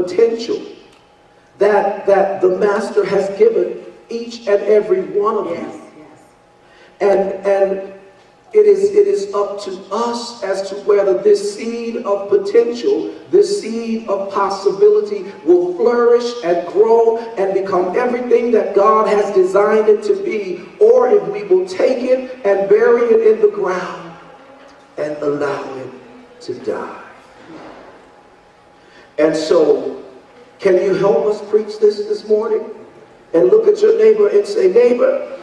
potential that the Master has given each and every one of you. And it is up to us as to whether this seed of potential, this seed of possibility will flourish and grow and become everything that God has designed it to be, or if we will take it and bury it in the ground and allow it to die. And so, can you help us preach this morning? And look at your neighbor and say, neighbor,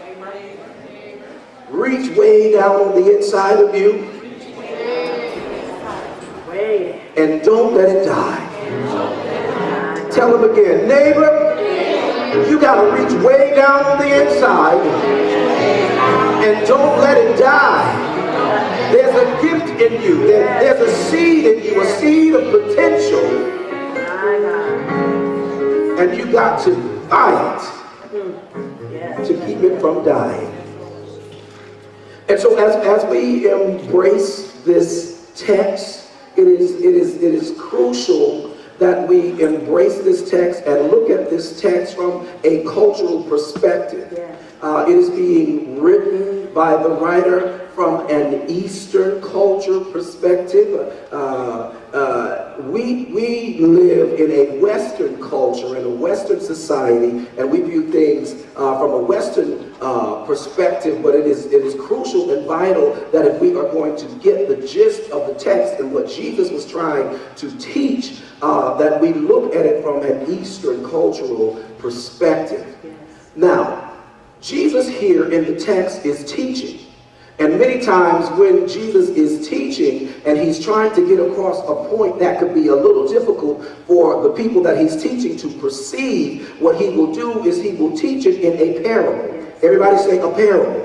reach way down on the inside of you and don't let it die. Tell him again, neighbor, you got to reach way down on the inside and don't let it die. There's a gift in you. There's a seed in you, a seed of potential. And you got to fight to keep it from dying. And so as we embrace this text, it is crucial that we embrace this text and look at this text from a cultural perspective. It is being written by the writer from an Eastern culture perspective. We live in a Western culture, in a Western society, and we view things from a Western perspective, but it is crucial and vital that if we are going to get the gist of the text and what Jesus was trying to teach, that we look at it from an Eastern cultural perspective. Now, Jesus here in the text is teaching. And many times when Jesus is teaching and he's trying to get across a point, that could be a little difficult for the people that he's teaching to perceive. What he will do is he will teach it in a parable. Everybody say a parable.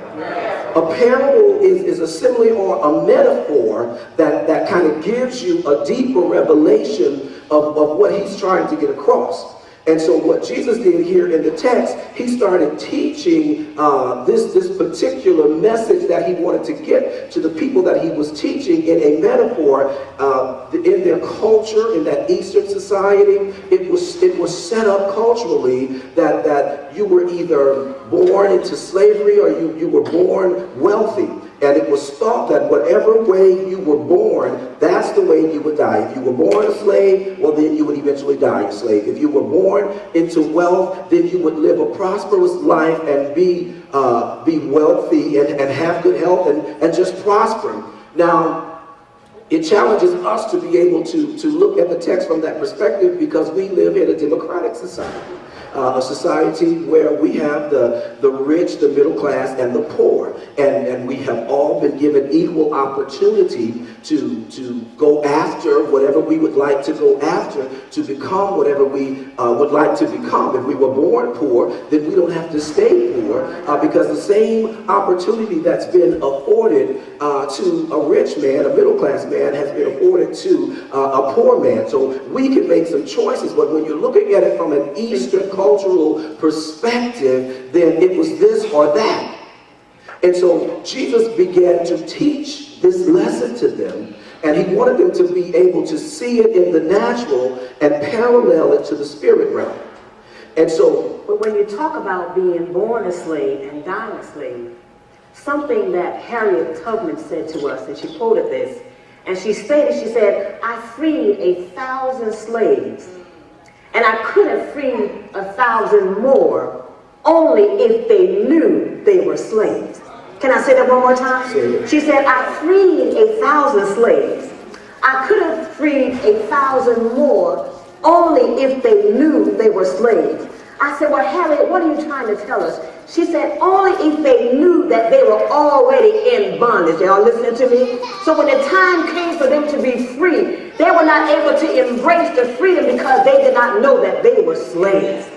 A parable is a simile or a metaphor that kind of gives you a deeper revelation of what he's trying to get across. And so what Jesus did here in the text, he started teaching this particular message that he wanted to get to the people that he was teaching in a metaphor. In their culture, in that Eastern society, it was set up culturally that you were either born into slavery or you were born wealthy. And it was thought that whatever way you were born, that's the way you would die. If you were born a slave, well, then you would eventually die a slave. If you were born into wealth, then you would live a prosperous life and be wealthy and have good health and just prosper. Now, it challenges us to be able to look at the text from that perspective because we live in a democratic society. A society where we have the rich, the middle class, and the poor. And we have all been given equal opportunity to go after whatever we would like to go after, to become whatever we would like to become. If we were born poor, then we don't have to stay poor because the same opportunity that's been afforded to a rich man, a middle class man, has been afforded to a poor man. So we can make some choices, but when you're looking at it from an Eastern cultural perspective, then it was this or that. And so Jesus began to teach this lesson to them, and he wanted them to be able to see it in the natural and parallel it to the spirit realm. And so, but when you talk about being born a slave and dying a slave, something that Harriet Tubman said to us, and she quoted this, and she stated, she said, I freed 1,000 slaves, and I could have freed 1,000 more only if they knew they were slaves. Can I say that one more time? She said, I freed 1,000 slaves. I could have freed 1,000 more only if they knew they were slaves. I said, well, Harriet, what are you trying to tell us? She said, only if they knew that they were already in bondage. Y'all listening to me? So when the time came for them to be free, they were not able to embrace the freedom because they did not know that they were slaves.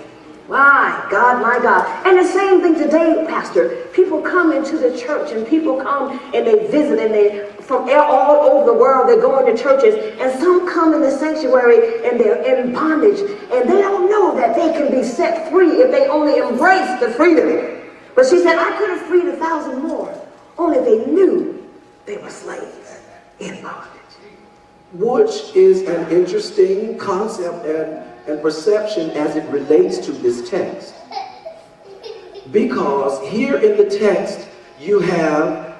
My God, my God. And the same thing today, Pastor. People come into the church and people come and they visit and they, from all over the world, they go into churches, and some come in the sanctuary and they're in bondage and they don't know that they can be set free if they only embrace the freedom. But she said, I could have freed 1,000 more only if they knew they were slaves in bondage. Which is an interesting concept and perception as it relates to this text. Because here in the text, you have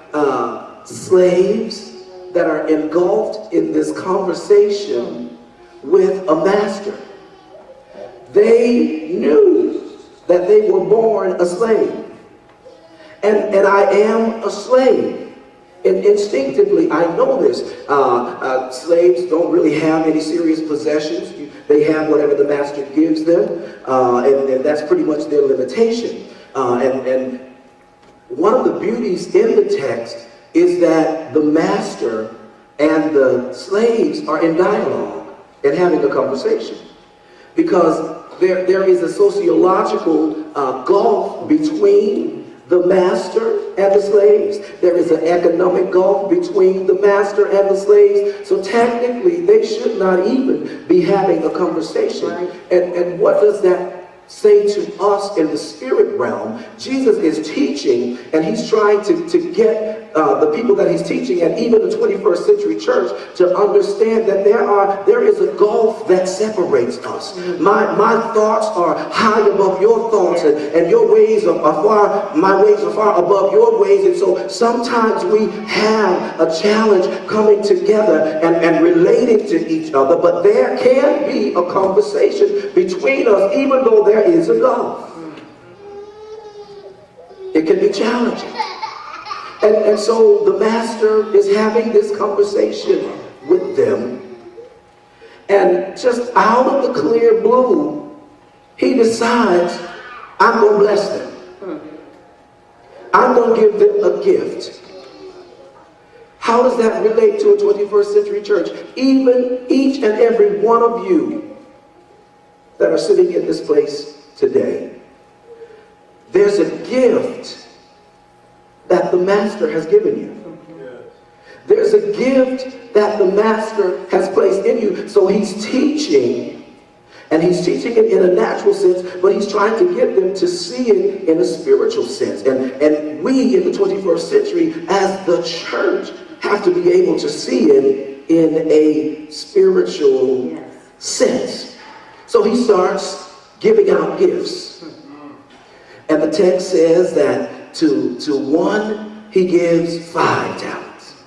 slaves that are engulfed in this conversation with a master. They knew that they were born a slave. And I am a slave. And instinctively, I know this. Slaves don't really have any serious possessions. They have whatever the master gives them. And that's pretty much their limitation. And one of the beauties in the text is that the master and the slaves are in dialogue and having a conversation. Because there is a sociological gulf between the master and the slaves. There is an economic gulf between the master and the slaves. So technically, they should not even be having a conversation. Right. And what does that say to us in the spirit realm? Jesus is teaching, and he's trying to get the people that he's teaching, and even the 21st century church, to understand that there is a gulf that separates us. My thoughts are high above your thoughts, and your ways are far, my ways are far above your ways. And so sometimes we have a challenge coming together and relating to each other, but there can be a conversation between us, even though there is a gulf. It can be challenging. And so the master is having this conversation with them, and just out of the clear blue, he decides, I'm going to bless them. I'm going to give them a gift. How does that relate to a 21st century church? Even each and every one of you that are sitting in this place today, there's a gift that the master has given you. There's a gift that the master has placed in you. So he's teaching, and he's teaching it in a natural sense, but he's trying to get them to see it in a spiritual sense. And we in the 21st century, as the church, have to be able to see it in a spiritual sense. So he starts giving out gifts. And the text says that to one, he gives 5 talents.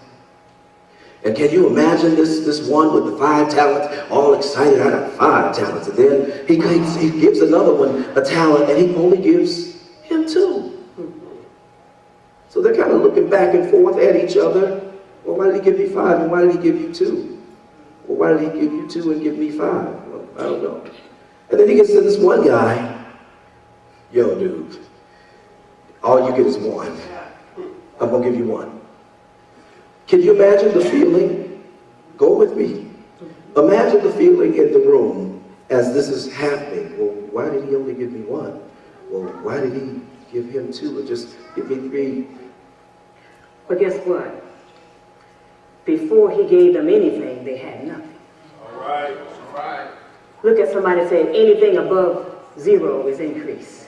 And can you imagine this one with the 5 talents, all excited, I got 5 talents. And then he gives another one a talent, and he only gives him 2. So they're kind of looking back and forth at each other. Well, why did he give me 5 and why did he give you 2? Well, why did he give you 2 and give me 5? Well, I don't know. And then he gets to this one guy. Yo, dude, all you get is 1. I'm going to give you 1. Can you imagine the feeling? Go with me. Imagine the feeling in the room as this is happening. Well, why did he only give me 1? Well, why did he give him 2 and just give me 3? But guess what? Before he gave them anything, they had nothing. All right, all right. Look at somebody and say, anything above 0 is increase.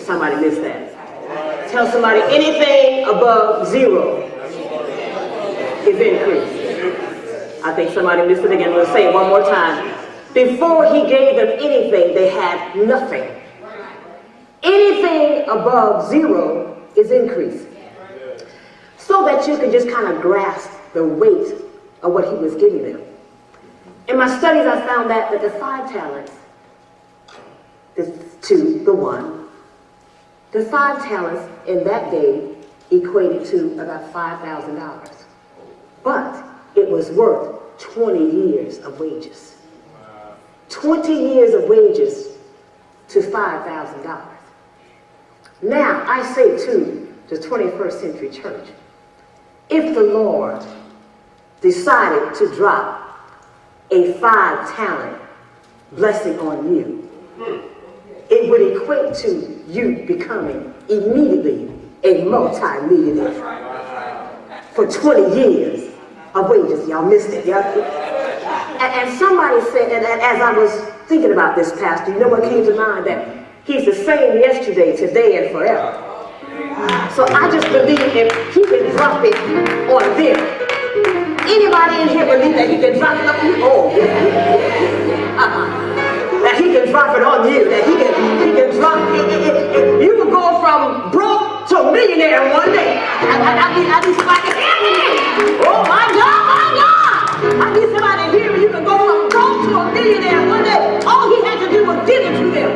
Somebody missed that. Tell somebody, anything above 0 is increase. I think somebody missed it again. Let's say it one more time. Before he gave them anything, they had nothing. Anything above 0 is increase. So that you can just kind of grasp the weight of what he was giving them. In my studies, I found that the 5 talents is to the 1. The 5 talents in that day equated to about $5,000. But it was worth 20 years of wages. 20 years of wages to $5,000. Now, I say to the 21st century church, if the Lord decided to drop a 5 talent blessing on you, it would equate to you becoming immediately a multi-millionaire for 20 years of wages. Y'all missed it. And somebody said, and as I was thinking about this, Pastor, you know what came to mind? That he's the same yesterday, today, and forever. So I just believe if he can drop it on them, Anybody in here believe that he can drop it on you? Oh, that he can drop it on you, that he can drop it. You will go from broke to millionaire in one day. I need somebody to hear me. Oh my God, my God. I need somebody to hear me. You can go from broke to a millionaire in one day. All he had to do was give it to them.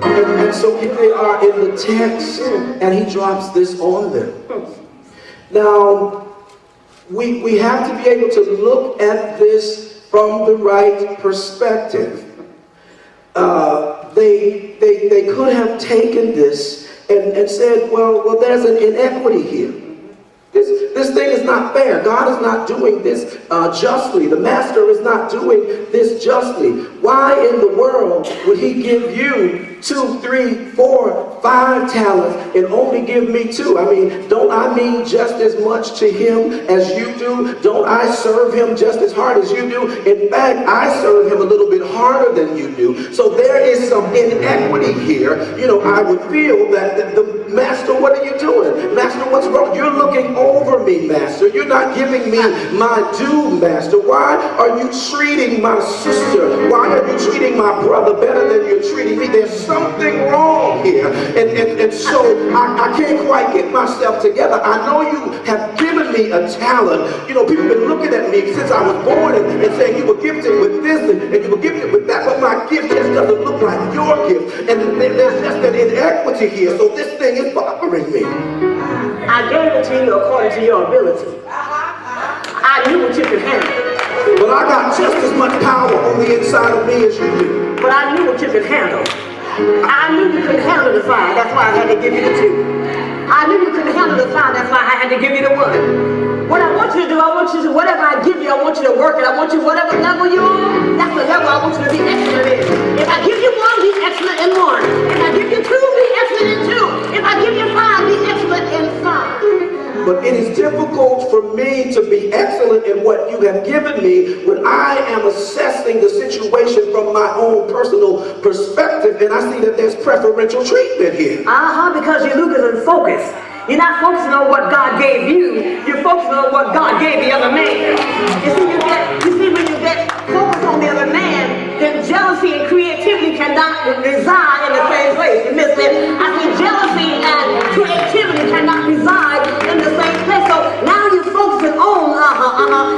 And so here they are in the text, and he drops this on them. Now, we have to be able to look at this from the right perspective. They could have taken this and said, well, there's an inequity here. This thing is not fair. God is not doing this justly. The master is not doing this justly. Why in the world would he give you 2, 3, 4, 5 talents and only give me 2? I mean, don't I mean just as much to him as you do? Don't I serve him just as hard as you do? In fact, I serve him a little bit harder than you do. So there is some inequity here. You know, I would feel that the master, what are you doing? Master, what's wrong? You're looking over me, master. You're not giving me my due, master. Why are you treating my sister? Why are you treating my brother better than you're treating me? There's something wrong here. And so I can't quite get myself together. I know you have given me a talent. You know, people have been looking at me since I was born and saying you were gifted with this and you were gifted with that, but my gift just doesn't look like your gift. And there's just an inequity here. So this thing is bothering me. I gave it to you according to your ability. I knew what you could handle. But I got just as much power on the inside of me as you do. But I knew what you could handle. I knew you couldn't handle the 5. That's why I had to give you the 2. I knew you couldn't handle the 5. That's why I had to give you the 1. What I want you to do, I want you to, whatever I give you, I want you to work it. I want you, whatever level you're on, that's the level I want you to be excellent in. If I give you 1, be excellent in 1. If I give you 2, be excellent in 2. If I give you 5, be excellent in 5. But it is difficult for me to be excellent in what you have given me when I am assessing the situation from my own personal perspective, and I see that there's preferential treatment here. Because you're losing focus. You're not focusing on what God gave you. You're focusing on what God gave the other man. You see, when you get focused on the other man, then jealousy and creativity cannot reside in the same place. You missed it. I see jealousy and creativity cannot reside in the same place. So now you're focusing on,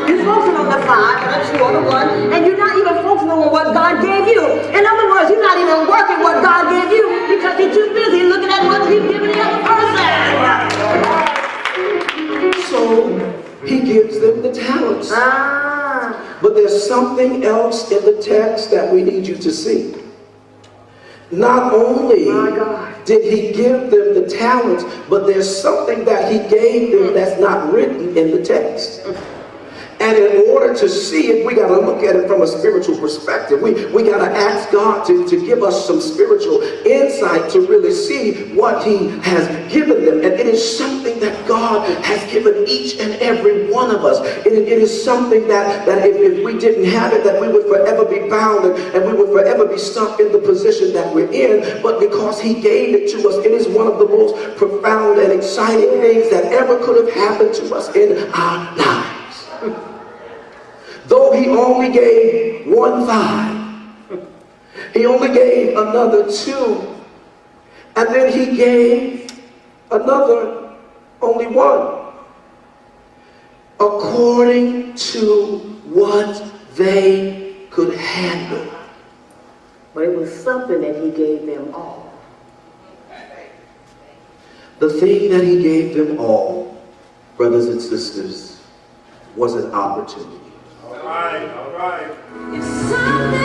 you're focusing on the 5 and the 2 or the 1, and you're not even focusing on what God gave you. In other words, you're not even working what God gave you because you're too busy looking at what He's given the other person. So he gives them the talents. But there's something else in the text that we need you to see. Not only did he give them the talents, but there's something that he gave them that's not written in the text. And in order to see it, we got to look at it from a spiritual perspective. We got to ask God to give us some spiritual insight to really see what he has given them. And it is something that God has given each and every one of us. It is something that if we didn't have it, that we would forever be bound and we would forever be stuck in the position that we're in. But because he gave it to us, it is one of the most profound and exciting things that ever could have happened to us in our lives. Though he only gave 1 5, he only gave another 2, and then he gave another only 1, according to what they could handle. But it was something that he gave them all. The thing that he gave them all, brothers and sisters, was an opportunity. All right, all right. If something